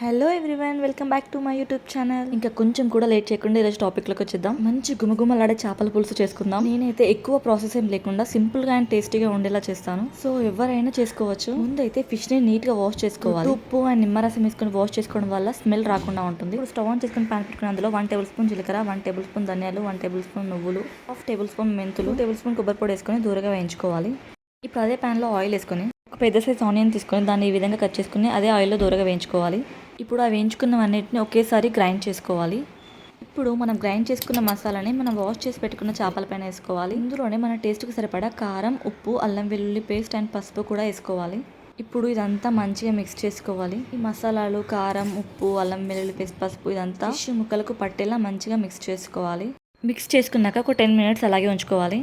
Hello everyone, welcome back to my YouTube channel. ఇంకా కొంచెం కూడా లేట్ చేయకుండా ఈరోజు టాపిక్లోకి వచ్చేద్దాం. మంచి గుమగుమలాడే చేపల పులుసు చేసుకుందాం. నేనైతే ఎక్కువ ప్రాసెస్ ఏం లేకుండా సింపుల్ గా అండ్ టేస్టీగా ఉండేలా చేస్తాను. సో ఎవరైనా చేసుకోవచ్చు. ముందైతే ఫిష్ ని నీట్ గా వాష్ చేసుకోవాలి. ఉప్పు అండ్ నిమ్మరసం వేసుకొని వాష్ చేసుకోవడం వల్ల స్మెల్ రాకుండా ఉంటుంది. ఇప్పుడు స్టవ్ ఆన్ చేసుకుని పాన్ పెట్టుకుని అందులో 1 టేబుల్ స్పూన్ జీలకర్ర, 1 టేబుల్ స్పూన్ ధనియాలు, 1 టేబుల్ స్పూన్ నువ్వులు, 1/2 టేబుల్ స్పూన్ మెంతులు, 1 టేబుల్ స్పూన్ కొబ్బరి పొడి వేసుకొని దూరగా వేయించుకోవాలి. ఇప్పుడు అదే ప్యాన్ లో ఆయిల్ వేసుకొని ఒక పెద్ద సైజ్ ఆనియన్ తీసుకొని దాన్ని ఈ విధంగా కట్ చేసుకుని అదే ఆయిల్లో దూరగా వేయించుకోవాలి. ఇప్పుడు ఆ వేయించుకున్నవన్నిటిని ఒకేసారి గ్రైండ్ చేసుకోవాలి. ఇప్పుడు మనం గ్రైండ్ చేసుకున్న మసాలాని మనం వాష్ చేసి పెట్టుకున్న చేపల పైన వేసుకోవాలి. ఇందులోనే మన టేస్ట్కి సరిపడా కారం, ఉప్పు, అల్లం వెల్లుల్లి పేస్ట్ అండ్ పసుపు కూడా వేసుకోవాలి. ఇప్పుడు ఇదంతా మంచిగా మిక్స్ చేసుకోవాలి. ఈ మసాలాలు, కారం, ఉప్పు, అల్లం వెల్లుల్లి పేస్ట్, పసుపు ఇదంతా ఫిష్ ముక్కలకు పట్టేలా మంచిగా మిక్స్ చేసుకోవాలి. మిక్స్ చేసుకున్నాక ఒక 10 మినిట్స్ అలాగే ఉంచుకోవాలి.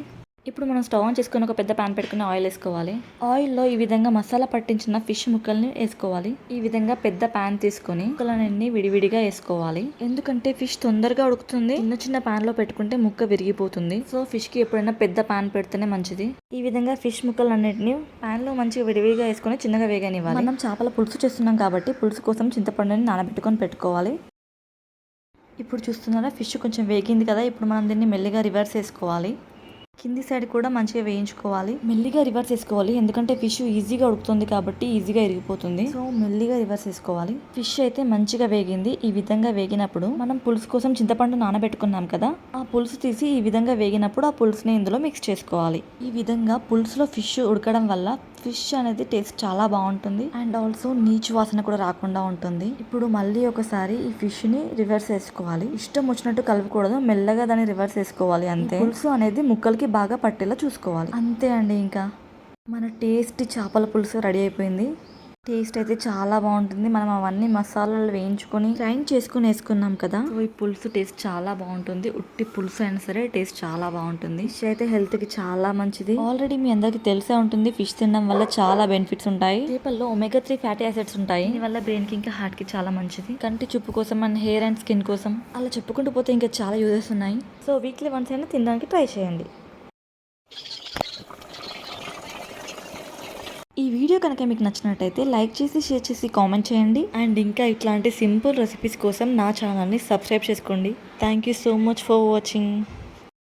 ఇప్పుడు మనం స్టవ్ ఆన్ చేసుకుని ఒక పెద్ద పాన్ పెట్టుకుని ఆయిల్ వేసుకోవాలి. ఆయిల్లో ఈ విధంగా మసాలా పట్టించిన ఫిష్ ముక్కల్ని వేసుకోవాలి. ఈ విధంగా పెద్ద పాన్ తీసుకొని ముక్కలన్నీ విడివిడిగా వేసుకోవాలి. ఎందుకంటే ఫిష్ తొందరగా ఉడుకుతుంది. చిన్న చిన్న పాన్ లో పెట్టుకుంటే ముక్క విరిగిపోతుంది. సో ఫిష్ కి ఎప్పుడైనా పెద్ద పాన్ పెడితేనే మంచిది. ఈ విధంగా ఫిష్ ముక్కలన్నిటిని పాన్ లో మంచిగా విడివిడిగా వేసుకొని చిన్నగా వేగనివ్వాలి. మనం చేపల పులుసు చేస్తున్నాం కాబట్టి పులుసు కోసం చింతపండుని నానబెట్టుకొని పెట్టుకోవాలి. ఇప్పుడు చూస్తున్నారా, ఫిష్ కొంచెం వేగింది కదా. ఇప్పుడు మనం దీన్ని మెల్లిగా రివర్స్ వేసుకోవాలి. కింది సైడ్ కూడా మంచిగా వేయించుకోవాలి. మెల్లిగా రివర్స్ వేసుకోవాలి, ఎందుకంటే ఫిష్ ఈజీగా ఉడుకుతుంది కాబట్టి ఈజీగా ఇరిగిపోతుంది. సో మెల్లిగా రివర్స్ వేసుకోవాలి. ఫిష్ అయితే మంచిగా వేగింది. ఈ విధంగా వేగినప్పుడు మనం పులుసు కోసం చింతపండు నానబెట్టుకున్నాం కదా, ఆ పులుసు తీసి ఈ విధంగా వేగినప్పుడు ఆ పులుసుని ఇందులో మిక్స్ చేసుకోవాలి. ఈ విధంగా పులుసులో ఫిష్ ఉడకడం వల్ల ఫిష్ అనేది టేస్ట్ చాలా బాగుంటుంది అండ్ ఆల్సో నీచు వాసన కూడా రాకుండా ఉంటుంది. ఇప్పుడు మళ్ళీ ఒకసారి ఈ ఫిష్ ని రివర్స్ వేసుకోవాలి. ఇష్టం వచ్చినట్టు కలపకూడదు, మెల్లగా దాన్ని రివర్స్ వేసుకోవాలి అంతే. పులుసు అనేది ముక్కలకి బాగా పట్టేలా చూసుకోవాలి. అంతే అండి, ఇంకా మన టేస్టీ చేపల పులుసు రెడీ అయిపోయింది. టేస్ట్ అయితే చాలా బాగుంటుంది. మనం అవన్నీ మసాలాలు వేయించుకొని గ్రైండ్ చేసుకుని వేసుకున్నాం కదా, సో ఈ పులుసు టేస్ట్ చాలా బాగుంటుంది. ఉట్టి పులుసు అయినా సరే టేస్ట్ చాలా బాగుంటుంది. ఫిష్ అయితే హెల్త్ కి చాలా మంచిది. ఆల్రెడీ మీ అందరికి తెలిసే ఉంటుంది, ఫిష్ తినడం వల్ల చాలా బెనిఫిట్స్ ఉంటాయి. చేపల్లో ఒమేగా 3 ఫ్యాటీ యాసిడ్స్ ఉంటాయి. దీనివల్ల బ్రెయిన్ కి ఇంకా హార్ట్ కి చాలా మంచిది. కంటి చూపు కోసం అండ్ హెయిర్ అండ్ స్కిన్ కోసం అలా చెప్పుకుంటూ పోతే ఇంకా చాలా యూజెస్ ఉన్నాయి. సో వీక్లీ వన్స్ అయినా తినడానికి ట్రై చేయండి. ఈ వీడియో కనుక మీకు నచ్చినట్టయితే లైక్ చేసి, షేర్ చేసి, కామెంట్ చేయండి. అండ్ ఇంకా ఇట్లాంటి సింపుల్ రెసిపీస్ కోసం నా ఛానల్ని సబ్స్క్రైబ్ చేసుకోండి. Thank you so much for watching.